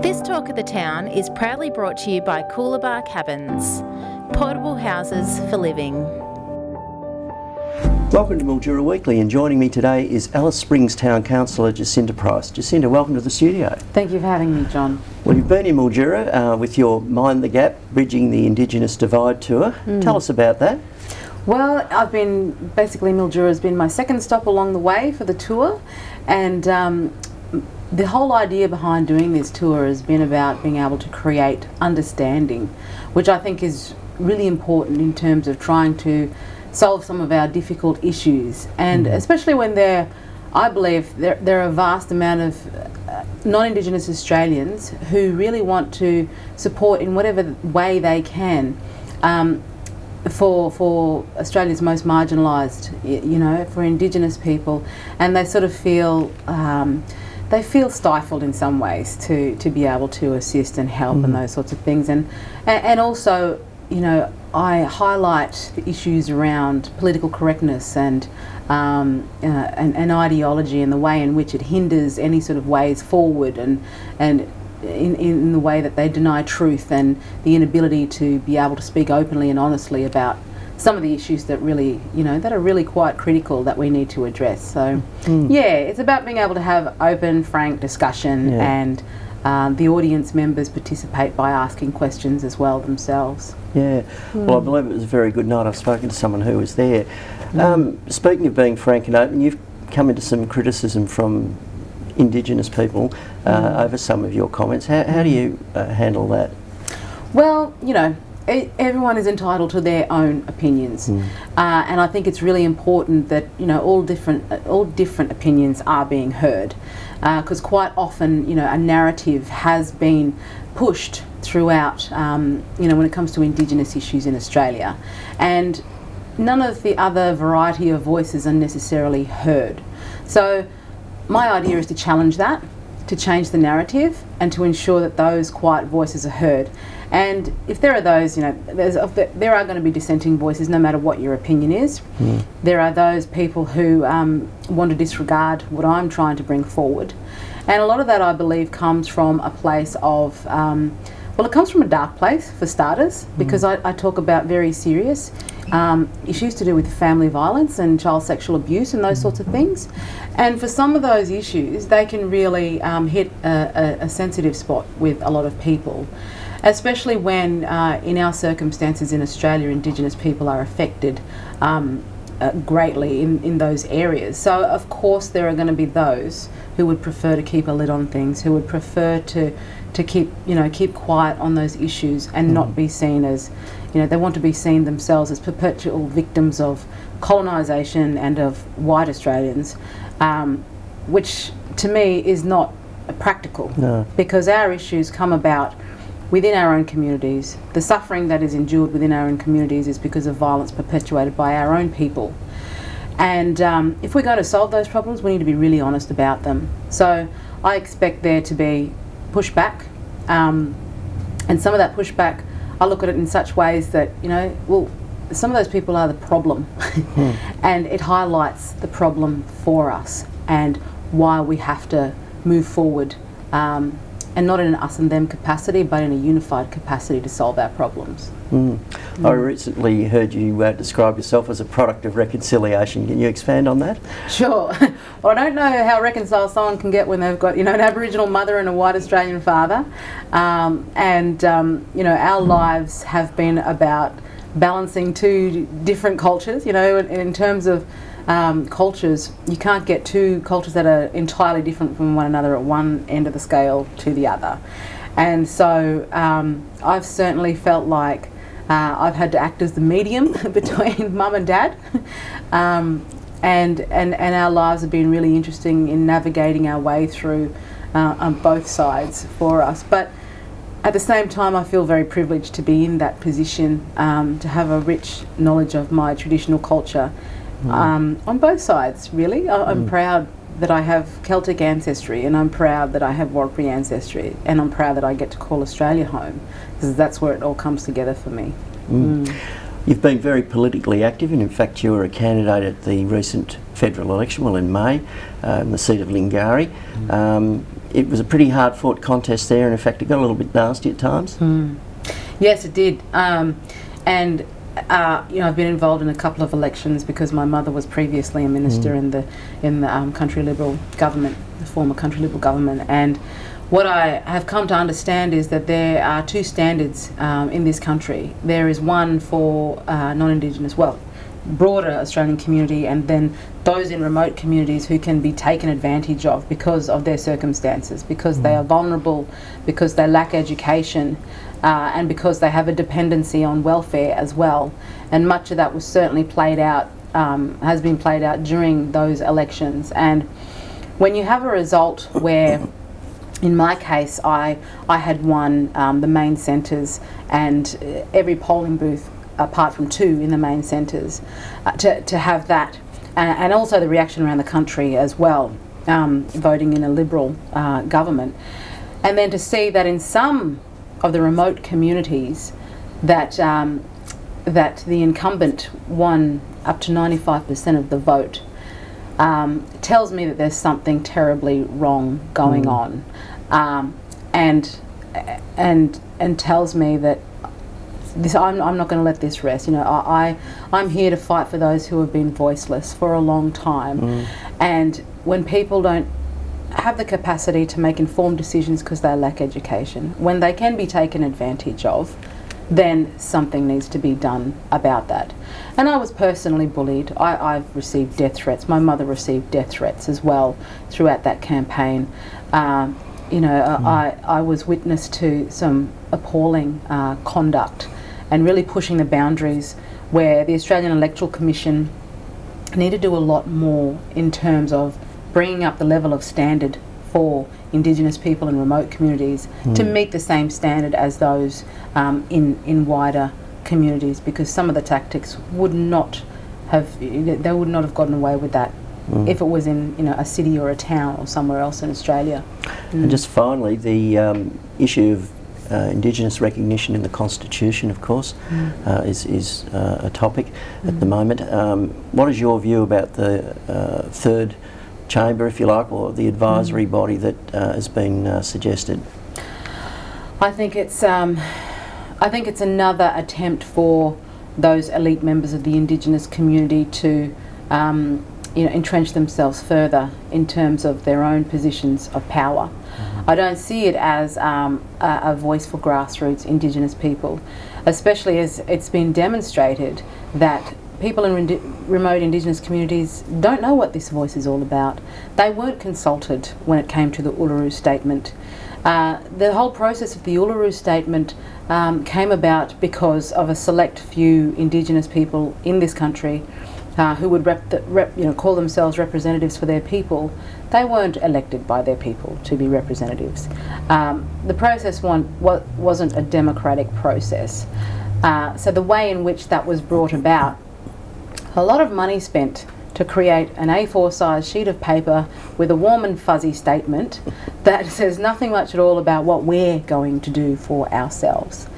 This Talk of the Town is proudly brought to you by Coolabah Cabins, portable houses for living. Welcome to Mildura Weekly, and joining me today is Alice Springs Town Councillor Jacinta Price. Jacinta, welcome to the studio. Thank you for having me, John. Well, you've been in Mildura with your Mind the Gap, Bridging the Indigenous Divide tour. Tell us about that. Well, Mildura has been my second stop along the way for the tour, and the whole idea behind doing this tour has been about being able to create understanding, which I think is really important in terms of trying to solve some of our difficult issues, and especially when I believe there are a vast amount of non-Indigenous Australians who really want to support in whatever way they can for Australia's most marginalised, for Indigenous people, and they sort of feel stifled in some ways to be able to assist and help and those sorts of things, and also, I highlight the issues around political correctness and ideology, and the way in which it hinders any sort of ways forward, and in the way that they deny truth and the inability to be able to speak openly and honestly about some of the issues that really, that are really quite critical that we need to address. So, it's about being able to have open, frank discussion, and the audience members participate by asking questions as well themselves. Yeah, well, I believe it was a very good night. I've spoken to someone who was there. Speaking of being frank and open, you've come into some criticism from Indigenous people over some of your comments. How do you handle that? Well, everyone is entitled to their own opinions, and I think it's really important that all different opinions are being heard, because quite often a narrative has been pushed throughout when it comes to Indigenous issues in Australia, and none of the other variety of voices are necessarily heard. So my idea is to challenge that, to change the narrative, and to ensure that those quiet voices are heard. And if there are those, there are going to be dissenting voices no matter what your opinion is. There are those people who want to disregard what I'm trying to bring forward. And a lot of that, I believe, comes from a place of, it comes from a dark place, for starters, because I talk about very serious issues to do with family violence and child sexual abuse and those sorts of things. And for some of those issues, they can really hit a sensitive spot with a lot of people, especially when in our circumstances in Australia, Indigenous people are affected greatly in those areas. So of course there are going to be those who would prefer to keep a lid on things, who would prefer to keep quiet on those issues and not be seen as, they want to be seen themselves as perpetual victims of colonisation and of white Australians, which to me is not practical. No. Because our issues come about within our own communities. The suffering that is endured within our own communities is because of violence perpetuated by our own people. And if we're going to solve those problems, we need to be really honest about them. So I expect there to be pushback, and some of that pushback, I look at it in such ways that, some of those people are the problem, and it highlights the problem for us and why we have to move forward, and not in an us and them capacity, but in a unified capacity to solve our problems. I recently heard you describe yourself as a product of reconciliation. Can you expand on that? Sure. Well, I don't know how reconciled someone can get when they've got, an Aboriginal mother and a white Australian father, our lives have been about balancing two different cultures. In terms of cultures, you can't get two cultures that are entirely different from one another at one end of the scale to the other. And so I've certainly felt like I've had to act as the medium between mum and dad, and our lives have been really interesting in navigating our way through on both sides for us. But at the same time, I feel very privileged to be in that position, to have a rich knowledge of my traditional culture on both sides, really. I'm proud that I have Celtic ancestry, and I'm proud that I have Warrapari ancestry, and I'm proud that I get to call Australia home, because that's where it all comes together for me. You've been very politically active, and in fact you were a candidate at the recent federal election, in May, in the seat of Lingari. it was a pretty hard-fought contest there, and in fact it got a little bit nasty at times. Yes, it did. I've been involved in a couple of elections because my mother was previously a minister in the country Liberal government, the former country Liberal government, and what I have come to understand is that there are two standards in this country. There is one for non-Indigenous, broader Australian community, and then those in remote communities who can be taken advantage of because of their circumstances, because they are vulnerable, because they lack education, and because they have a dependency on welfare as well. And much of that was certainly played out, has been played out during those elections. And when you have a result where, in my case, I had won the main centres and every polling booth apart from two in the main centres, to have that, and also the reaction around the country as well, voting in a Liberal government, and then to see that in some of the remote communities that that the incumbent won up to 95% of the vote, tells me that there's something terribly wrong going on, and tells me that I'm not going to let this rest. I'm here to fight for those who have been voiceless for a long time, and when people don't have the capacity to make informed decisions because they lack education, when they can be taken advantage of, then something needs to be done about that. And I was personally bullied. I've received death threats. My mother received death threats as well throughout that campaign. I was witness to some appalling conduct and really pushing the boundaries, where the Australian Electoral Commission need to do a lot more in terms of bringing up the level of standard for Indigenous people in remote communities to meet the same standard as those in wider communities, because some of the tactics would not have gotten away with that if it was in a city or a town or somewhere else in Australia. And just finally, the issue of Indigenous recognition in the Constitution, of course, is a topic at the moment. What is your view about the third chamber, if you like, or the advisory body that has been suggested? I think it's another attempt for those elite members of the Indigenous community to entrench themselves further in terms of their own positions of power. I don't see it as a voice for grassroots Indigenous people, especially as it's been demonstrated that people in remote Indigenous communities don't know what this voice is all about. They weren't consulted when it came to the Uluru Statement. The whole process of the Uluru Statement came about because of a select few Indigenous people in this country who would call themselves representatives for their people. They weren't elected by their people to be representatives. The process wasn't a democratic process. So the way in which that was brought about, a lot of money spent to create an A4 size sheet of paper with a warm and fuzzy statement that says nothing much at all about what we're going to do for ourselves.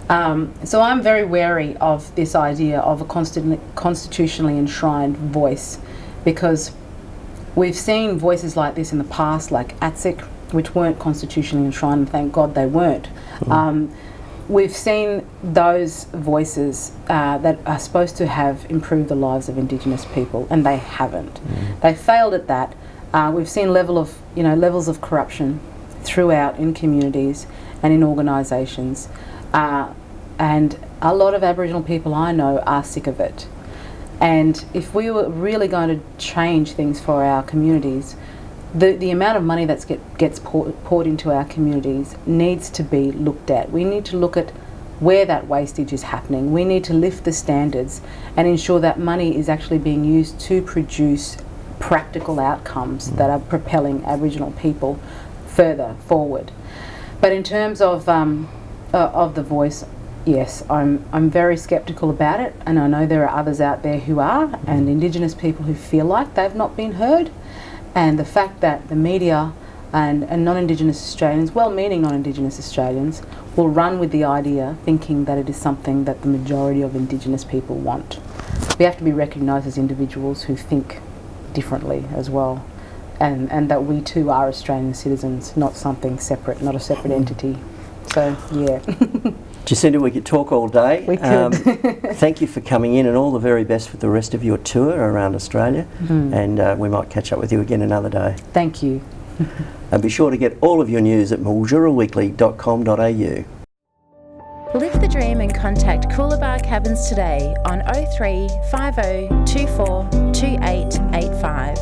So I'm very wary of this idea of a constitutionally enshrined voice, because we've seen voices like this in the past, like ATSIC, which weren't constitutionally enshrined, and thank God they weren't. We've seen those voices that are supposed to have improved the lives of Indigenous people, and they haven't. They failed at that. We've seen levels of corruption throughout in communities and in organisations, and a lot of Aboriginal people I know are sick of it. And if we were really going to change things for our communities, the amount of money that gets poured into our communities needs to be looked at. We need to look at where that wastage is happening. We need to lift the standards and ensure that money is actually being used to produce practical outcomes that are propelling Aboriginal people further forward. But in terms of the voice, yes, I'm very sceptical about it, and I know there are others out there who are, and Indigenous people who feel like they've not been heard. And the fact that the media and non-Indigenous Australians, well-meaning non-Indigenous Australians, will run with the idea thinking that it is something that the majority of Indigenous people want. We have to be recognised as individuals who think differently as well. and that we too are Australian citizens, not something separate, not a separate entity. So, yeah. Jacinta, we could talk all day. We could. Thank you for coming in, and all the very best with the rest of your tour around Australia. And we might catch up with you again another day. Thank you. And be sure to get all of your news at milduraweekly.com.au. Live the dream and contact Coolabah Cabins today on 03 50 24 2885.